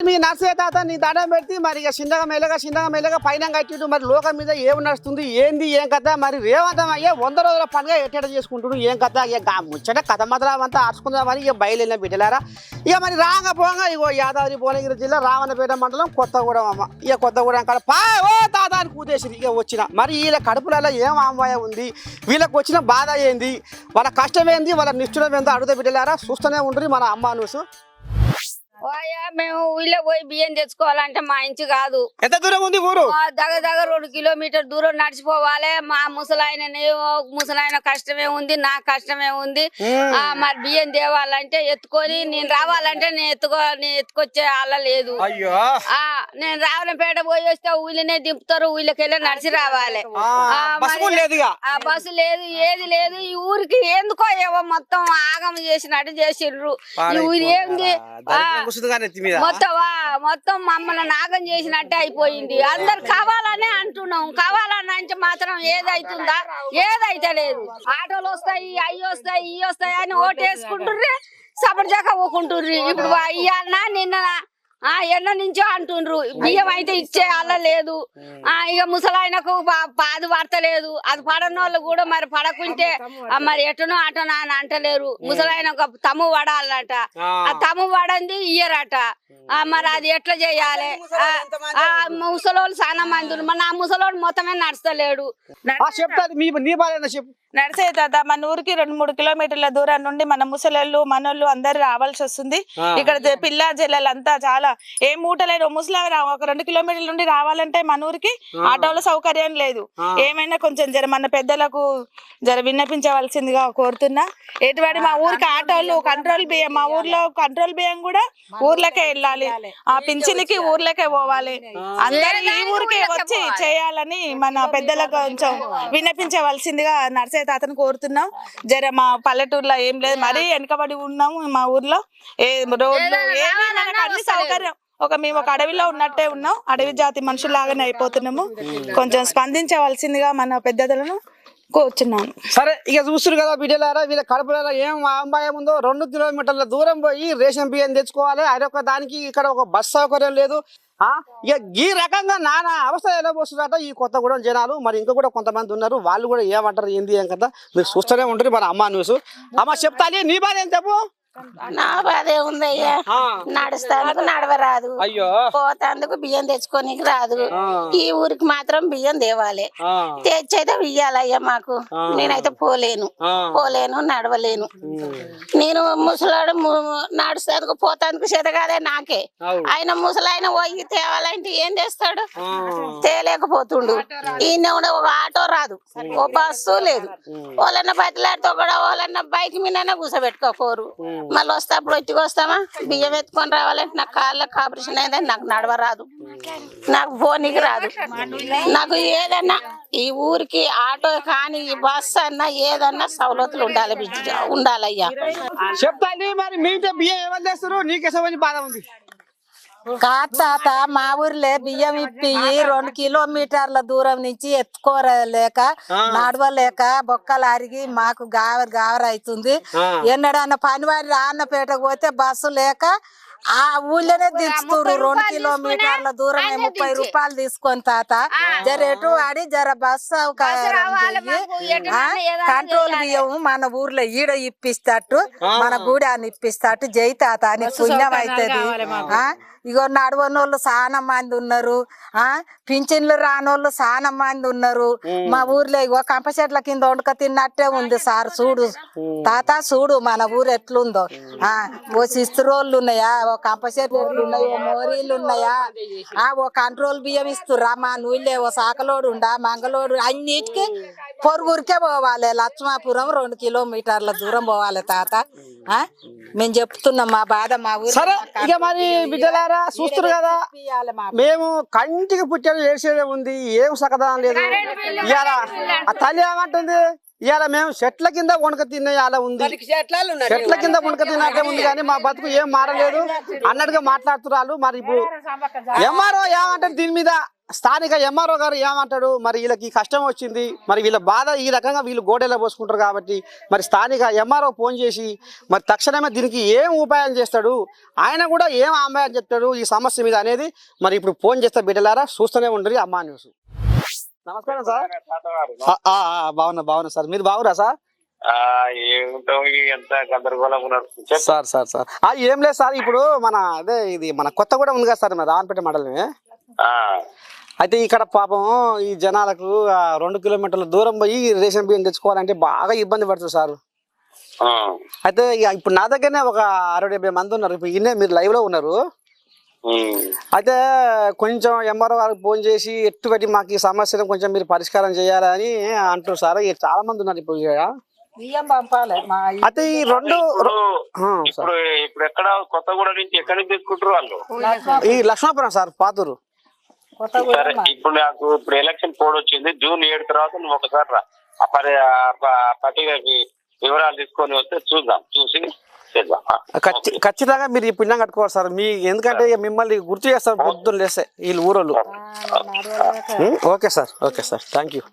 మీ నర్సే తాత నీ దండం పెడితే మరి ఇక చిన్నగా మెల్లగా పైన కట్టిడు మరి లోకం మీద ఏం నడుస్తుంది ఏంది ఏం కథ మరి రేవంతం అయ్యే 100 రోజుల పండుగ ఎట్ట చేసుకుంటున్నాడు ఏం కథ ఇక ముచ్చట కథ మాత్రం అంతా ఆడుచుకుందామని ఇక బయలుదేరిన బిడ్డలారా ఇక మరి రాగా పోగా ఇగో యాదాద్రి భువనగిరి జిల్లా రావణపేట మండలం కొత్తగూడెం అమ్మ ఇక కొత్తగూడెం కాడ ఓ తాత అని కూతేసింది ఇక వచ్చిన మరి వీళ్ళ కడుపులలో ఏం ఆంబాయ ఉంది వీళ్ళకి వచ్చిన బాధ ఏంది వాళ్ళ కష్టం ఏంది వాళ్ళ నిష్ఠురం ఏందో అడుగుతా బిడ్డలారా చూస్తూనే ఉంటుంది మన అమ్మ న్యూస్ మేము ఊళ్ళో పోయి బియ్యం తెచ్చుకోవాలంటే మా ఇంటి కాదు. ఎంత దూరం ఉంది ఊరు? దగ్గర 2 కిలోమీటర్ దూరం నడిచిపోవాలి. మా ముసలాయన కష్టమే ఉంది, నా కష్టమే ఉంది. మరి బియ్యం తేవాలంటే ఎత్తుకొని నేను రావాలంటే నేను ఎత్తుకొచ్చే అల్ల లేదు. నేను రావణపేట పోయి వస్తే ఊళ్ళనే దింపుతారు, ఊళ్ళకెళ్ళి నడిచి రావాలి. బస్సు లేదు, ఏది లేదు. ఈ ఊరికి ఎందుకో ఏవో మొత్తం ఆగం చేసినట్టు చేసిండ్రు. ఈ ఊరు ఏంది మొత్తం మమ్మల్ని నాగం చేసినట్టే అయిపోయింది. అందరు కావాలనే అంటున్నాం, కావాలని అంటే మాత్రం ఏదైతుందా ఏదైతే లేదు. ఆటోలు వస్తాయి, అవి వస్తాయి, ఇవి వస్తాయి అని ఓటేసుకుంటుర్రి, సపటిదాకా ఊకుంటుర్రి. ఇప్పుడు ఇవాళ నిన్న ఎన్న నుంచో అంటుండ్రు బియ్యం అయితే ఇచ్చే అల్ల లేదు. ఇక ముసలాయనకు పాదు పడతలేదు. అది పడనోళ్ళు కూడా మరి పడకుంటే మరి ఎటనో అటనో అని అంటలేరు. ముసలాయన ఒక తమ్ము పడాలట, ఆ తమ్ము పడంది ఇయ్యరట. మరి అది ఎట్లా చేయాలి? ముసలోళ్ళు చాలా మంది ఉన్నారు. మన ఆ ముసలోడు మొత్తమే నడుస్తలేడు. నడిసే తాత మన ఊరికి 2-3 కిలోమీటర్ల దూరం నుండి మన ముసలోళ్ళు మనోళ్ళు అందరు రావాల్సి వస్తుంది. ఇక్కడ పిల్ల జల్లలంతా చాలా ఏ మూటలేదు. ముసలావి ఒక 2 కిలోమీటర్ల నుండి రావాలంటే మన ఊరికి ఆటోల సౌకర్యం లేదు. ఏమైనా కొంచెం మన పెద్దలకు విన్నపించవలసిందిగా కోరుతున్నా. ఎటువంటి మా ఊరికి ఆటోలు కంట్రోల్ బియ్యం, మా ఊర్లో కంట్రోల్ బియ్యం కూడా ఊర్లకే వెళ్ళాలి. ఆ పింఛన్కి ఊర్లకే పోవాలి. అందరు ఈ ఊరికే వచ్చి చేయాలని మన పెద్దలకు కొంచెం విన్నపించవలసిందిగా నర్సే తాతను కోరుతున్నాం. మా పల్లెటూరులో ఏం లేదు, మరీ వెనకబడి ఉన్నాము. మా ఊర్లో రోడ్లు ఏమి మనకు అన్ని సౌకర్యం మేము ఒక అడవిలో ఉన్నట్టే ఉన్నాం. అడవి జాతి మనుషుల్లాగానే అయిపోతున్నాము. కొంచెం స్పందించవలసిందిగా మన పెద్దలను కూర్చున్నాను. సరే ఇక చూస్తున్నారు కదా బిడ్డలారా, వీళ్ళ కడుపులలో ఏం అంబాయం ఉందో. 2 కిలోమీటర్ల దూరం పోయి రేషన్ బియ్యం తెచ్చుకోవాలి. అదొక దానికి ఇక్కడ ఒక బస్ సౌకర్యం లేదు. ఇక ఈ రకంగా నానా అవస్థ ఎలా పోస్తుందట ఈ కొత్తగూడెం జనాలు. మరి ఇంకా కూడా కొంతమంది ఉన్నారు, వాళ్ళు కూడా ఏమంటారు ఏంది ఏం కదా మీరు చూస్తూనే ఉంటారు మన అమ్మ న్యూస్. అమ్మ చెప్తాలి నీ బాధ ఏం చెప్పు. నా బాధే ఉందయ్యా, నడుస్తాందుకు నడవరాదు, పోతాందుకు బియ్యం తెచ్చుకోనికి రాదు. ఈ ఊరికి మాత్రం బియ్యం తేవాలి, తెచ్చైతే ఇయ్యాలయ్యా మాకు. నేనైతే పోలేను నడవలేను. నేను ముసలాడు నడుస్తాందుకు పోతాందుకు చేత కాదే నాకే. ఆయన ముసలాయన పోయి తేవాలంటే ఏం చేస్తాడు? తేలేకపోతుండు. ఈయన ఒక ఆటో రాదు, ఓ బస్సు లేదు. వాళ్ళన్న బతిలాడితో కూడా వాళ్ళన్న బైక్ మీద కూర్చోబెట్టుకోరు. మళ్ళీ వస్తే అప్పుడు ఒట్టికి వస్తామా? బియ్యం ఎత్తుకొని రావాలంటే నాకు కాళ్ళకి ఆపరేషన్ అయిందని నాకు నడవరాదు, నాకు పోనీకి రాదు. నాకు ఏదన్నా ఈ ఊరికి ఆటో కానీ ఈ బస్ అన్నా ఏదన్నా సౌలతులు ఉండాలయ్యా. చెప్తాండి మరి మీతో బియ్యం ఏమని చేస్తారు? నీకేసమని బాధ ఉంది. తాత మా ఊర్లే బియ్యం ఇప్పి 2 కిలోమీటర్ల దూరం నుంచి ఎత్తుకోలేక నడవలేక బొక్కలు అరిగి మాకు గావరైతుంది. ఎన్నడన్నా పనివారి రాన్నపేటకు పోతే బస్సు లేక ఆ ఊళ్ళోనే దించుతురు. 2 కిలోమీటర్ల దూరమే 30 రూపాయలు తీసుకొని తాత ఎటు వాడి బస్ సౌకర్యం కంట్రోల్ బియ్యం మన ఊర్లో ఈడ ఇప్పిస్తట్టు, మన గూడాన్ని ఇప్పిస్తట్టు జై తాత అని పుణ్యం అవుతుంది. ఇగో నడవనోళ్ళు చాలా మంది ఉన్నారు, పింఛన్లు రానోళ్ళు చాలా మంది ఉన్నారు. మా ఊర్లో ఇగో కంప చెట్ల కింద వండుక తిన్నట్టే ఉంది సార్. చూడు తాత, చూడు మన ఊరు ఎట్లుందో. ఓ సిస్త్రోళ్ళు ఉన్నాయా, ఓ కంప చెట్లు ఉన్నాయి, ఓ మోరీలు ఉన్నాయా, ఓ కంట్రోల్ బియ్యం ఇస్తుర్రా. మా నూళ్ళే ఓ సాకలోడు ఉండా, మంగళోడు, అన్నిటికీ పొరుగురికే పోవాలి. లక్ష్మాపురం 2 కిలోమీటర్ల దూరం పోవాలి తాత. మేము చెప్తున్నాం మా బాధ మా ఊరు. సరే ఇక మరి బిడ్డలారా చూస్తున్నారు కదా, మేము కంటికి పుట్టాడు ఏడ్చేదే ఉంది, ఏం సకదనం లేదు. ఇవాళ ఆ తల్లి ఏమంటుంది, ఇవాళ మేము చెట్ల కింద వణుక తినే అలా ఉంది, చెట్ల కింద వణుక తిన్నట్టే ఉంది కానీ మా బతుకు ఏం మారలేదు అన్నట్టుగా మాట్లాడుతున్నారు. మరి ఇప్పుడు ఎంఆర్ఓ ఏమంటారు దీని మీద? స్థానిక ఎంఆర్ఓ గారు ఏమంటాడు, మరి వీళ్ళకి ఈ కష్టం వచ్చింది, మరి వీళ్ళ బాధ ఈ రకంగా వీళ్ళు గోడెలా పోసుకుంటారు కాబట్టి మరి స్థానిక ఎంఆర్ఓ ఫోన్ చేసి మరి తక్షణమే దీనికి ఏం ఉపాయం చేస్తాడు, ఆయన కూడా ఏం అమ్మాయి చెప్తాడు ఈ సమస్య మీద అనేది మరి ఇప్పుడు ఫోన్ చేస్తే బిడ్డలారా చూస్తూనే ఉండరు అమ్మా న్యూస్. నమస్కారం సార్. బాగున్నా సార్, మీరు బాగురా సార్? ఎంత గందరగోళం ఉన్నారు సార్ ఏం లేదు సార్, ఇప్పుడు మన అదే ఇది మన కొత్తగూడెం ఉంది కదా సార్, మన రావణపేట మండలమే. అయితే ఇక్కడ పాపం ఈ జనాలకు 2 కిలోమీటర్ల దూరం పోయి రేషన్ బియ్యం తెచ్చుకోవాలంటే బాగా ఇబ్బంది పడుతుంది సార్. అయితే ఇప్పుడు నా దగ్గరనే ఒక 60-70 మంది ఉన్నారు. ఇప్పుడు ఇన్నే మీరు లైవ్ లో ఉన్నారు. అయితే కొంచెం ఎంఆర్ఓ గారికి ఫోన్ చేసి ఎట్టు పెట్టి మాకు ఈ సమస్యను కొంచెం మీరు పరిష్కారం చేయాలని అంటారు సార్. చాలా మంది ఉన్నారు ఇప్పుడు. బియ్యం పంపాలి అయితే ఈ రెండు ఇప్పుడు ఎక్కడ కొత్తగూడ నుంచి ఎక్కడి నుంచి తీసుకుంటారు వాళ్ళు? ఈ లక్ష్మాపురం సార్, పాతూరు. సరే, ఇప్పుడు నాకు ఇప్పుడు ఎలక్షన్ కోడ్ వచ్చింది. జూన్ 7 తర్వాత నువ్వు ఒకసారి రా, పట్టిక వివరాలు తీసుకొని వస్తే చూద్దాం, చూసి చేద్దాం. ఖచ్చితంగా మీరు ఈ పుణ్యం కట్టుకోవాలి సార్. మీ ఎందుకంటే మిమ్మల్ని గుర్తు చేస్తారు పొద్దున్న లేస్తే వీళ్ళు ఊరోళ్ళు. Okay sir, thank you.